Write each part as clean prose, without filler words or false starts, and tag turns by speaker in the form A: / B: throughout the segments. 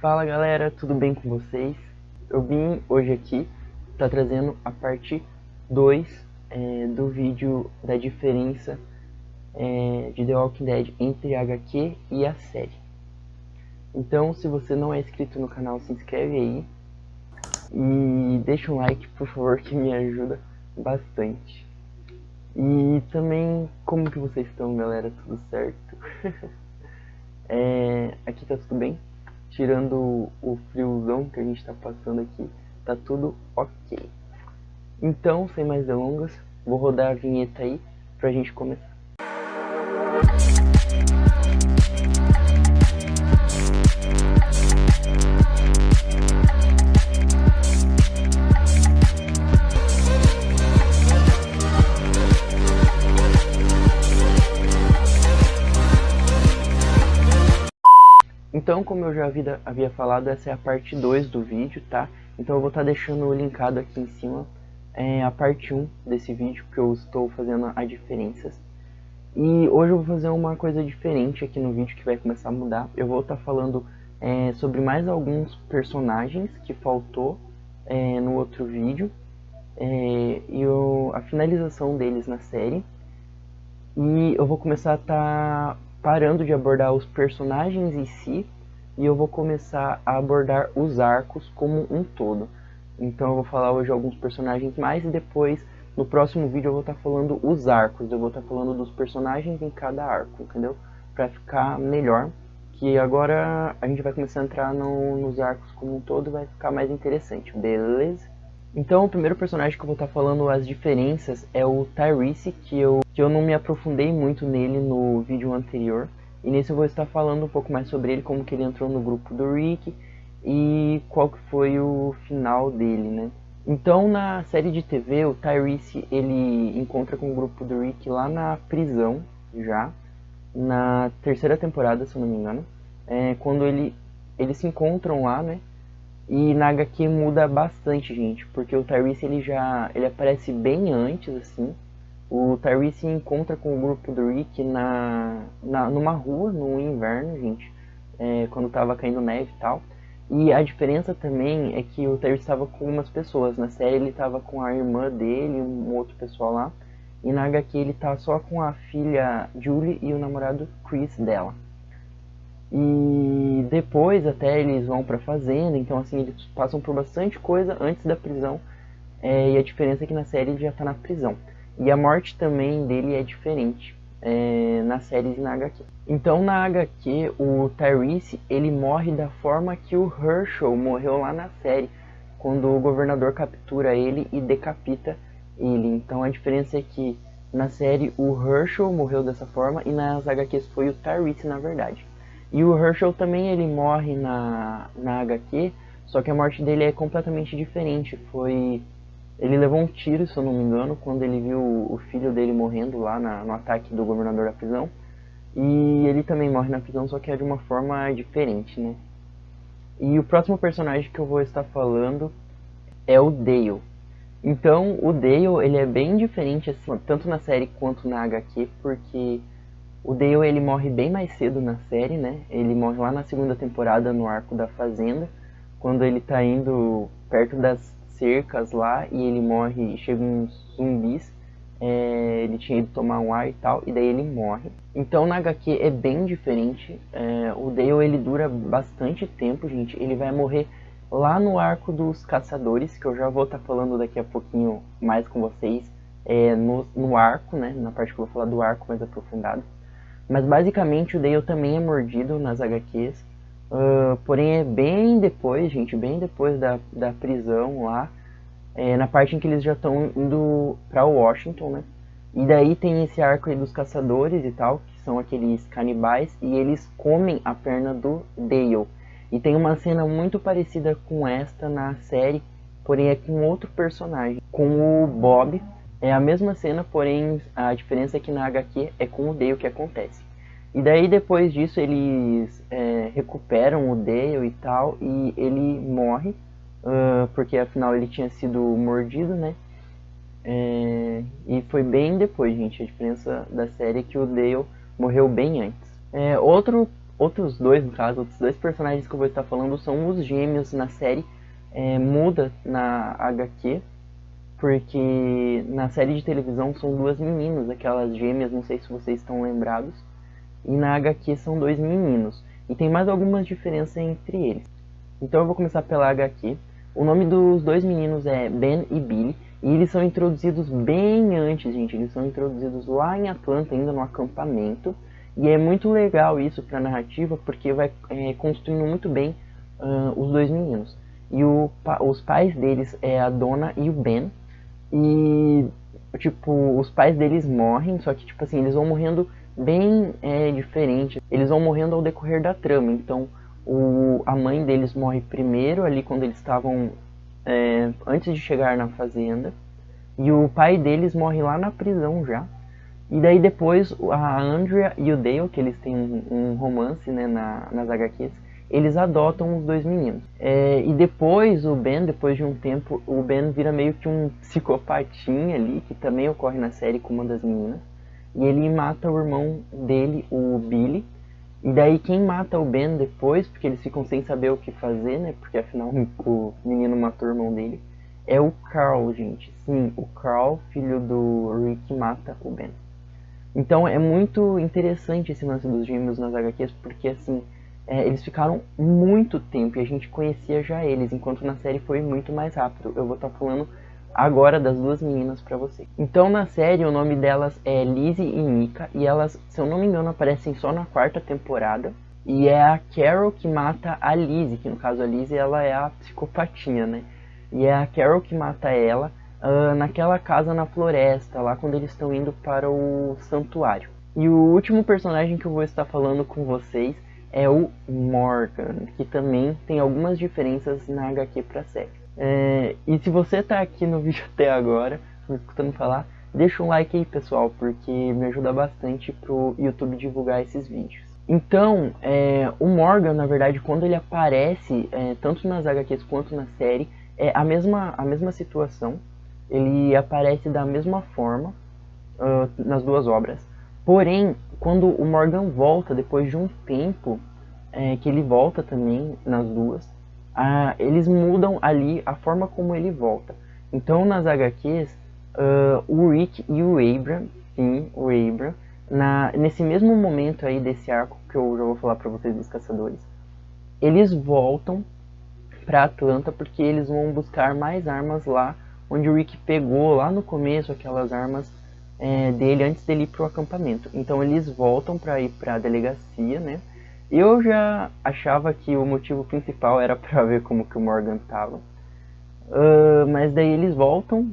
A: Fala galera, tudo bem com vocês? Eu vim hoje aqui, tá trazendo a parte 2 do vídeo da diferença de The Walking Dead entre a HQ e a série. Então, se você não é inscrito no canal, se inscreve aí e deixa um like, por favor, que me ajuda bastante. E também, como que vocês estão, galera? Tudo certo? Aqui tá tudo bem, tirando o friozão que a gente tá passando aqui, tá tudo ok. Então, sem mais delongas, vou rodar a vinheta aí pra gente começar. Então, como eu já havia falado, essa é a parte 2 do vídeo, tá? Então eu vou estar deixando linkado aqui em cima a parte 1 desse vídeo, que eu estou fazendo as diferenças. E hoje eu vou fazer uma coisa diferente aqui no vídeo que vai começar a mudar. Eu vou estar falando sobre mais alguns personagens que faltou no outro vídeo. E a finalização deles na série. E eu vou começar a estar parando de abordar os personagens em si, e eu vou começar a abordar os arcos como um todo. Então eu vou falar hoje alguns personagens mais, e depois no próximo vídeo eu vou estar falando os arcos, eu vou estar falando dos personagens em cada arco, entendeu? Pra ficar melhor, que agora a gente vai começar a entrar nos arcos como um todo, vai ficar mais interessante, beleza? Então o primeiro personagem que eu vou estar falando as diferenças é o Tyrese, que eu não me aprofundei muito nele no vídeo anterior. E nesse eu vou estar falando um pouco mais sobre ele, como que ele entrou no grupo do Rick e qual que foi o final dele, né? Então na série de TV o Tyrese ele encontra com o grupo do Rick lá na prisão, já na terceira temporada, se eu não me engano. Quando eles se encontram lá, né? E na HQ muda bastante, gente, porque o Tyrese ele aparece bem antes, assim. O Tyrese encontra com o grupo do Rick numa rua, no inverno, gente, quando tava caindo neve e tal. E a diferença também é que o Tyrese estava com algumas pessoas. Na série ele estava com a irmã dele, um outro pessoal lá. E na HQ ele tá só com a filha Julie e o namorado Chris dela. E depois até eles vão pra fazenda, então assim, eles passam por bastante coisa antes da prisão. E a diferença é que na série ele já tá na prisão. E a morte também dele é diferente nas séries e na HQ. Então na HQ o Tyrese ele morre da forma que o Herschel morreu lá na série, quando o governador captura ele e decapita ele. Então a diferença é que na série o Herschel morreu dessa forma e nas HQs foi o Tyrese na verdade. E o Herschel também ele morre na HQ, só que a morte dele é completamente diferente. Ele levou um tiro, se eu não me engano, quando ele viu o filho dele morrendo lá no ataque do governador da prisão. E ele também morre na prisão, só que é de uma forma diferente, né? E o próximo personagem que eu vou estar falando é o Dale. Então, o Dale, ele é bem diferente, assim, tanto na série quanto na HQ, porque o Dale ele morre bem mais cedo na série, né? Ele morre lá na segunda temporada, no arco da fazenda, quando ele tá indo perto das cercas lá e ele morre, chegam uns zumbis. Ele tinha ido tomar um ar e tal, e daí ele morre. Então na HQ é bem diferente. O Dale ele dura bastante tempo, gente. Ele vai morrer lá no arco dos caçadores, que eu já vou estar falando daqui a pouquinho mais com vocês, no arco, né? Na parte que eu vou falar do arco mais aprofundado. Mas basicamente o Dale também é mordido nas HQs. Porém é bem depois, gente, bem depois da prisão lá. Na parte em que eles já estão indo pra Washington, né? E daí tem esse arco aí dos caçadores e tal, que são aqueles canibais, e eles comem a perna do Dale. E tem uma cena muito parecida com esta na série, porém é com outro personagem, com o Bob. É a mesma cena, porém a diferença é que na HQ é com o Dale que acontece. E daí depois disso eles recuperam o Dale e tal, e ele morre, porque afinal ele tinha sido mordido, né? E foi bem depois, gente. A diferença da série é que o Dale morreu bem antes. Outro outros dois, no caso, outros dois personagens que eu vou estar falando são os gêmeos na série. Muda na HQ, porque na série de televisão são duas meninas, aquelas gêmeas, não sei se vocês estão lembrados, e na HQ são dois meninos, e tem mais algumas diferenças entre eles. Então eu vou começar pela HQ. O nome dos dois meninos é Ben e Billy, e eles são introduzidos bem antes, gente, eles são introduzidos lá em Atlanta, ainda no acampamento, e é muito legal isso para a narrativa, porque vai construindo muito bem os dois meninos. E os pais deles é a Donna e o Ben. E, tipo, os pais deles morrem, só que, tipo assim, eles vão morrendo bem diferente. Eles vão morrendo ao decorrer da trama. Então, a mãe deles morre primeiro, ali quando eles estavam antes de chegar na fazenda. E o pai deles morre lá na prisão já. E daí depois a Andrea e o Dale, que eles têm um romance, né, nas HQs, eles adotam os dois meninos. E depois o Ben, depois de um tempo, o Ben vira meio que um psicopatinha ali, que também ocorre na série com uma das meninas. E ele mata o irmão dele, o Billy. E daí quem mata o Ben depois, porque eles ficam sem saber o que fazer, né, porque afinal o menino matou o irmão dele, é o Carl, gente. Sim, o Carl, filho do Rick, mata o Ben. Então é muito interessante esse lance dos gêmeos nas HQs, porque assim, eles ficaram muito tempo e a gente conhecia já eles, enquanto na série foi muito mais rápido. Eu vou estar falando agora das duas meninas pra vocês. Então na série o nome delas é Lizzie e Mika, e elas, se eu não me engano, aparecem só na quarta temporada. E é a Carol que mata a Lizzie, que no caso a Lizzie ela é a psicopatinha, né? E é a Carol que mata ela naquela casa na floresta, lá quando eles estão indo para o santuário. E o último personagem que eu vou estar falando com vocês é o Morgan, que também tem algumas diferenças na HQ para a série. E se você está aqui no vídeo até agora, me escutando falar, deixa um like aí, pessoal, porque me ajuda bastante pro YouTube divulgar esses vídeos. Então, o Morgan, na verdade, quando ele aparece, tanto nas HQs quanto na série, é a mesma situação. Ele aparece da mesma forma nas duas obras. Porém, quando o Morgan volta, depois de um tempo, que ele volta também nas duas, eles mudam ali a forma como ele volta. Então, nas HQs, o Rick e o Abram, sim, o Abram, nesse mesmo momento aí desse arco que eu já vou falar pra vocês dos caçadores, eles voltam pra Atlanta porque eles vão buscar mais armas lá onde o Rick pegou lá no começo aquelas armas dele antes dele ir pro acampamento. Então eles voltam para ir para a delegacia, né? Eu já achava que o motivo principal era para ver como que o Morgan tava. Mas daí eles voltam,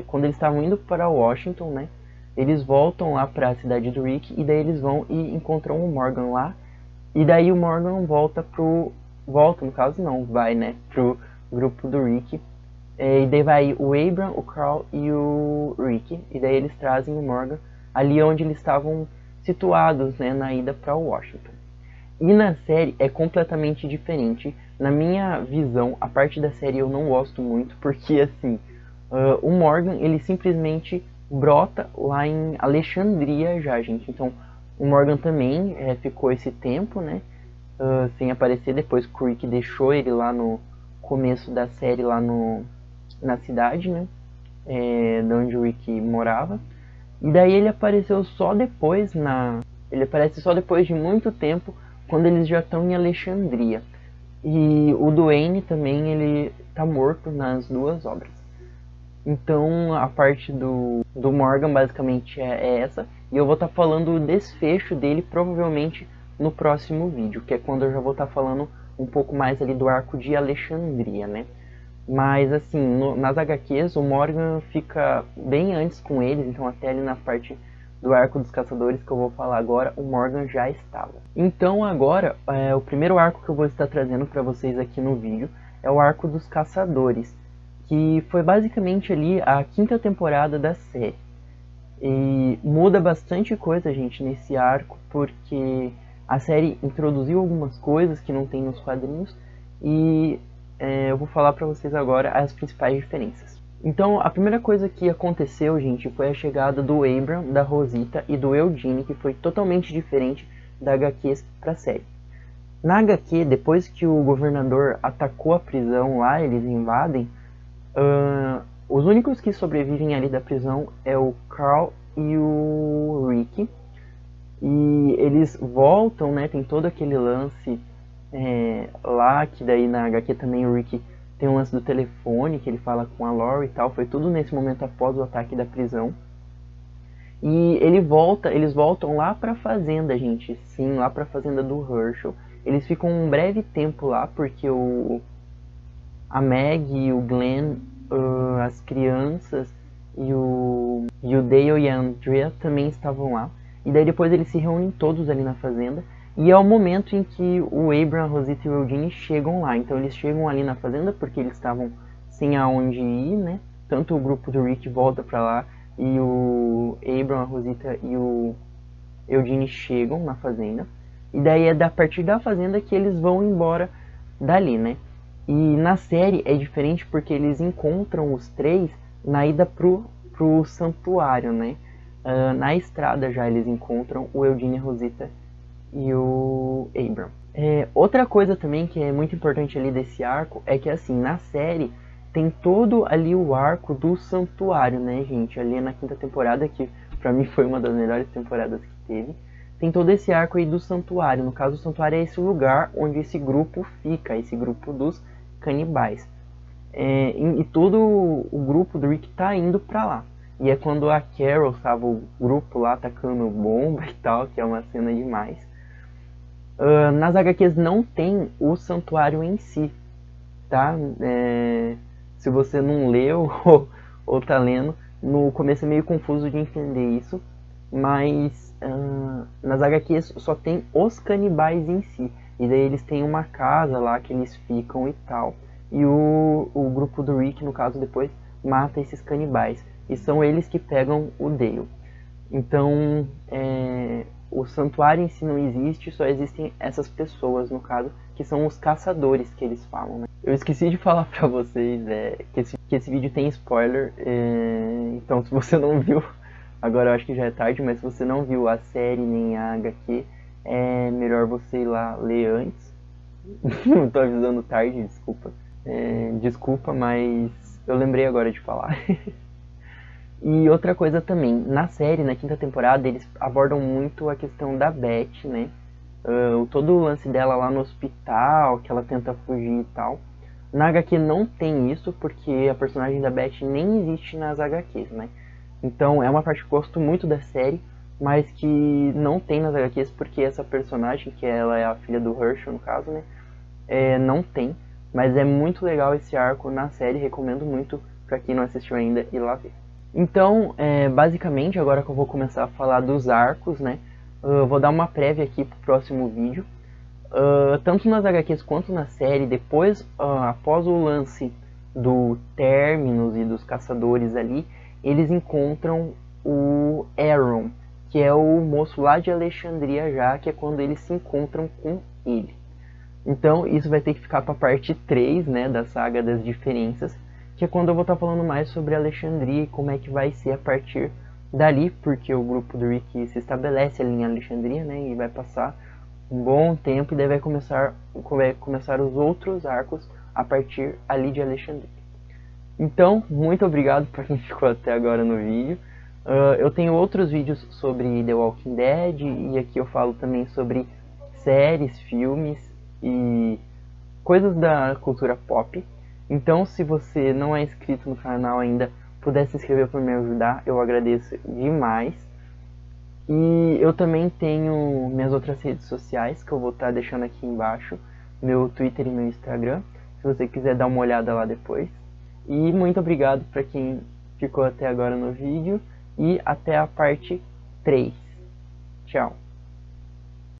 A: quando eles estavam indo para Washington, né? Eles voltam lá para a cidade do Rick e daí eles vão e encontram o Morgan lá. E daí o Morgan volta no caso não, vai, né, pro grupo do Rick. E daí vai o Abram, o Carl e o Rick. E daí eles trazem o Morgan ali onde eles estavam situados, né, na ida para Washington. E na série é completamente diferente. Na minha visão, a parte da série eu não gosto muito, porque assim, o Morgan, ele simplesmente brota lá em Alexandria já, gente. Então, o Morgan também ficou esse tempo, né, sem aparecer, depois que o Rick deixou ele lá no começo da série, lá na cidade, né, de onde o Rick morava. E daí ele apareceu só depois ele aparece só depois de muito tempo, quando eles já estão em Alexandria. E o Duane também, ele tá morto nas duas obras. Então a parte do Morgan basicamente é essa. E eu vou estar falando o desfecho dele provavelmente no próximo vídeo, que é quando eu já vou estar falando um pouco mais ali do arco de Alexandria, né? Mas assim, nas HQs o Morgan fica bem antes com eles, então até ali na parte do arco dos caçadores que eu vou falar agora, o Morgan já estava. Então agora, o primeiro arco que eu vou estar trazendo para vocês aqui no vídeo é o arco dos caçadores, que foi basicamente ali a quinta temporada da série. E muda bastante coisa, gente, nesse arco, porque a série introduziu algumas coisas que não tem nos quadrinhos, e eu vou falar para vocês agora as principais diferenças. Então, a primeira coisa que aconteceu, gente, foi a chegada do Abram, da Rosita e do Eugene, que foi totalmente diferente da HQ para a série. Na HQ, depois que o governador atacou a prisão lá, eles invadem, os únicos que sobrevivem ali da prisão é o Carl e o Rick. E eles voltam, né? Tem todo aquele lance lá, que daí na HQ também o Rick tem um lance do telefone, que ele fala com a Laurie e tal. Foi tudo nesse momento após o ataque da prisão. E eles voltam lá pra fazenda, gente. Sim, lá pra fazenda do Herschel. Eles ficam um breve tempo lá, porque a Meg, o Glenn, as crianças e o Dale e a Andrea também estavam lá. E daí depois eles se reúnem todos ali na fazenda. E é o momento em que o Abram, a Rosita e o Eugene chegam lá. Então eles chegam ali na fazenda porque eles estavam sem aonde ir, né? Tanto o grupo do Rick volta pra lá e o Abram, a Rosita e o Eugene chegam na fazenda. E daí é a partir da fazenda que eles vão embora dali, né? E na série é diferente porque eles encontram os três na ida pro santuário, né? Na estrada já eles encontram o Eugene, a Rosita e o Abram. Outra coisa também que é muito importante ali desse arco é que, assim, na série tem todo ali o arco do santuário, né, gente? Ali na quinta temporada, que pra mim foi uma das melhores temporadas que teve. Tem todo esse arco aí do santuário. No caso, o santuário é esse lugar onde esse grupo fica, esse grupo dos canibais. E todo o grupo do Rick tá indo pra lá. E é quando a Carol tava o grupo lá atacando bomba e tal, que é uma cena demais. Nas HQs não tem o santuário em si, tá? Se você não leu ou tá lendo, no começo é meio confuso de entender isso, mas nas HQs só tem os canibais em si, e daí eles têm uma casa lá que eles ficam e tal, e o grupo do Rick, no caso, depois mata esses canibais, e são eles que pegam o Dale. Então, o santuário em si não existe, só existem essas pessoas, no caso, que são os caçadores que eles falam, né? Eu esqueci de falar pra vocês que esse vídeo tem spoiler, então se você não viu, agora eu acho que já é tarde, mas se você não viu a série nem a HQ, é melhor você ir lá ler antes. Não tô avisando tarde, desculpa. Desculpa, mas eu lembrei agora de falar. E outra coisa também, na série, na quinta temporada, eles abordam muito a questão da Beth, né? Todo o lance dela lá no hospital, que ela tenta fugir e tal. Na HQ não tem isso, porque a personagem da Beth nem existe nas HQs, né? Então é uma parte que eu gosto muito da série, mas que não tem nas HQs, porque essa personagem, que ela é a filha do Herschel, no caso, né? Não tem, mas é muito legal esse arco na série, recomendo muito pra quem não assistiu ainda ir lá ver. Então, basicamente, agora que eu vou começar a falar dos arcos, né? Eu vou dar uma prévia aqui pro próximo vídeo. Tanto nas HQs quanto na série, depois, após o lance do Terminus e dos caçadores ali, eles encontram o Aaron, que é o moço lá de Alexandria já, que é quando eles se encontram com ele. Então, isso vai ter que ficar para a parte 3, né, da saga das diferenças, que é quando eu vou estar falando mais sobre Alexandria e como é que vai ser a partir dali, porque o grupo do Rick se estabelece ali em Alexandria, né, e vai passar um bom tempo e daí vai começar os outros arcos a partir ali de Alexandria. Então, muito obrigado para quem ficou até agora no vídeo. Eu tenho outros vídeos sobre The Walking Dead e aqui eu falo também sobre séries, filmes e coisas da cultura pop. Então, se você não é inscrito no canal ainda, puder se inscrever para me ajudar, eu agradeço demais. E eu também tenho minhas outras redes sociais, que eu vou estar deixando aqui embaixo, meu Twitter e meu Instagram, se você quiser dar uma olhada lá depois. E muito obrigado para quem ficou até agora no vídeo, e até a parte 3. Tchau!